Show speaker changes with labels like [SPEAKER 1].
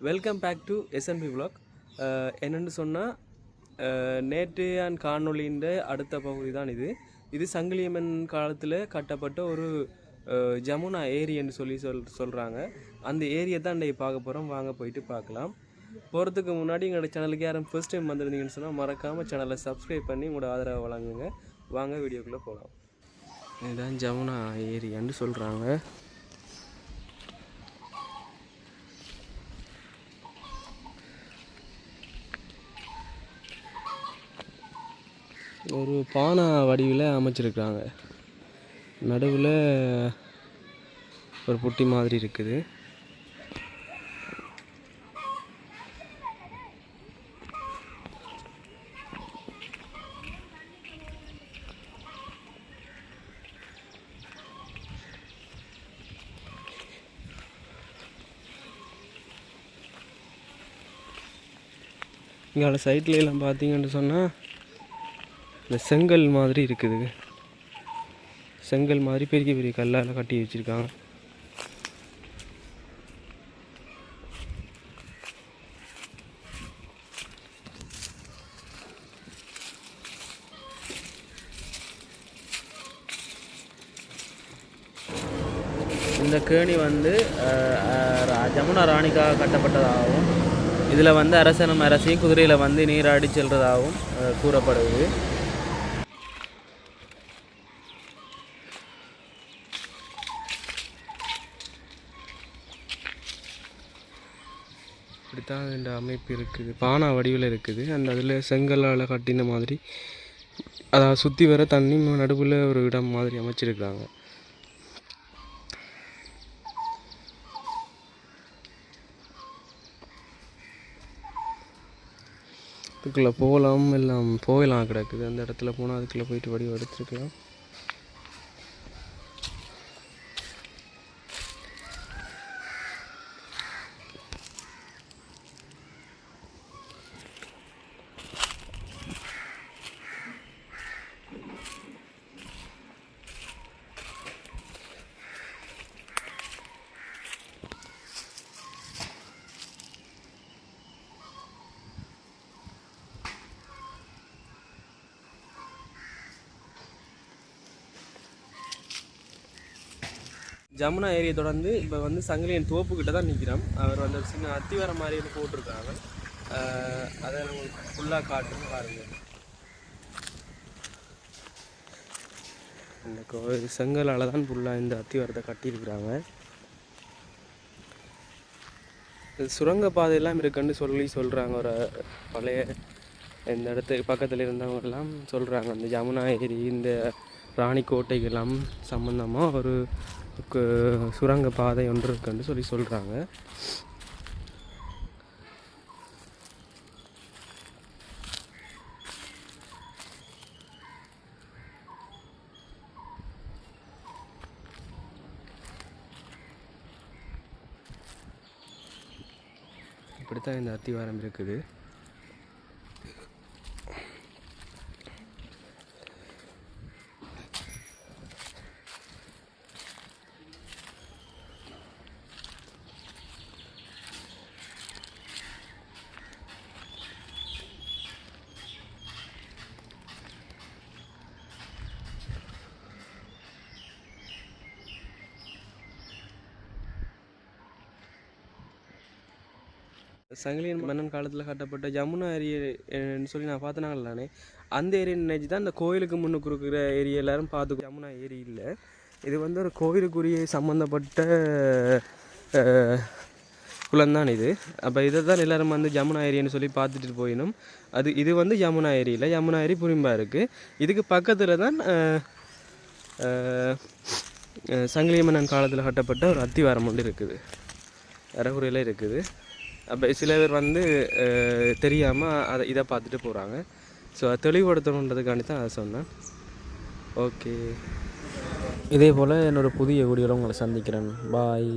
[SPEAKER 1] Welcome back to SNB vlog. என்னென்னு சொன்னால் நேற்று அண்ட் காணொலியின் அடுத்த பகுதி தான் இது. இது சங்கிலியம்மன் காலத்தில் கட்டப்பட்ட ஒரு ஜமுனா ஏரி என்று சொல்கிறாங்க. அந்த ஏரியை தான் இன்றைக்கி பார்க்க போகிறோம். வாங்க போயிட்டு பார்க்கலாம். போகிறதுக்கு முன்னாடி எங்களோட சேனலுக்கு யாரும் ஃபர்ஸ்ட் டைம் வந்திருந்தீங்கன்னு சொன்னால் மறக்காமல் சேனலை சப்ஸ்கிரைப் பண்ணி உங்களோட ஆதரவை வழங்குங்க. வாங்க வீடியோக்குள்ளே போகலாம். இதுதான் ஜமுனா ஏரியான்னு சொல்கிறாங்க. ஒரு பானை வடிவில் அமைச்சிருக்கிறாங்க. நடுவில் ஒரு புட்டி மாதிரி இருக்குது. இங்கே சைட்ல எல்லாம் பார்த்தீங்கன்னு சொன்னால் இந்த செங்கல் மாதிரி இருக்குது. செங்கல் மாதிரி பெரிய பெரிய கல்லால் கட்டி வச்சுருக்காங்க. இந்த கேணி வந்து ஜமுனா ராணிக்காக கட்டப்பட்டதாகவும் இதில் வந்து அரசனும் அரசியும் குதிரையில் வந்து நீராடி செல்றதாகவும் கூறப்படுது. இப்படித்தான் இந்த அமைப்பு இருக்குது. பானா வடிவில் இருக்குது. அந்த அதில் செங்கலால் கட்டின மாதிரி, அதாவது சுற்றி வர தண்ணி நடுவில் ஒரு இடம் மாதிரி அமைச்சிருக்கிறாங்க. அதுக்குள்ளே போகலாம், எல்லாம் போகலாம் கிடக்குது. அந்த இடத்துல போனால் அதுக்குள்ளே போயிட்டு வடிவம் எடுத்துருக்கலாம். ஜமுனா ஏரியை தொடர்ந்து இப்போ வந்து சங்கிலியன் தோப்புக்கிட்ட தான் நிற்கிறோம். அவர் வந்து சின்ன அத்திவரம் மாதிரி போட்டிருக்காங்க. அதை நம்மளுக்கு ஃபுல்லாக காட்டுன்னு பாருங்கள். இந்த கோவில் செங்கலால் தான் ஃபுல்லாக இந்த அத்திவரத்தை கட்டியிருக்கிறாங்க. சுரங்கப்பாதையெல்லாம் இருக்குன்னு சொல்கிறாங்க. ஒரு பழைய இந்த இடத்துக்கு பக்கத்தில் இருந்தவங்கெல்லாம் சொல்கிறாங்க. அந்த ஜமுனா ஏரி, இந்த ராணிக்கோட்டைக்கெல்லாம் சம்மந்தமாக ஒரு சுரங்க பாதை ஒன்று இருக்குன்னு சொல்கிறாங்க. இப்படித்தான் இந்த அத்திவாரம் இருக்குது. சங்கிலியன் மன்னன் காலத்தில் கட்டப்பட்ட ஜமுனா ஏரின்னு சொல்லி நான் பார்த்தனாங்களானே, அந்த ஏரியை நினைச்சு தான் இந்த கோயிலுக்கு முன்னுக்கு இருக்கிற ஏரியா எல்லாரும் பார்த்து. ஜமுனா ஏரி இல்லை, இது வந்து ஒரு கோயிலுக்குரிய சம்மந்தப்பட்ட குளம்தான் இது. அப்போ இதை தான் எல்லோரும் வந்து ஜமுனா ஏரின்னு சொல்லி பார்த்துட்டு போயிடும். இது வந்து ஜமுனா ஏரி இல்லை, ஜமுனா ஏரி புரிம்பா இருக்குது. இதுக்கு பக்கத்தில் தான் சங்கிலியன் மன்னன் காலத்தில் கட்டப்பட்ட ஒரு அத்திவாரம் ஒன்று இருக்குது, அறகுறையில் இருக்குது. அப்போ சில பேர் வந்து தெரியாமல் இதை பார்த்துட்டு போகிறாங்க. ஸோ அதை தெளிவுபடுத்தணுன்றதுக்காண்டி தான் அதை சொன்னேன். ஓகே, இதே போல் என்னோடய புதிய வீடியோவில் உங்களை சந்திக்கிறேன். பாய்.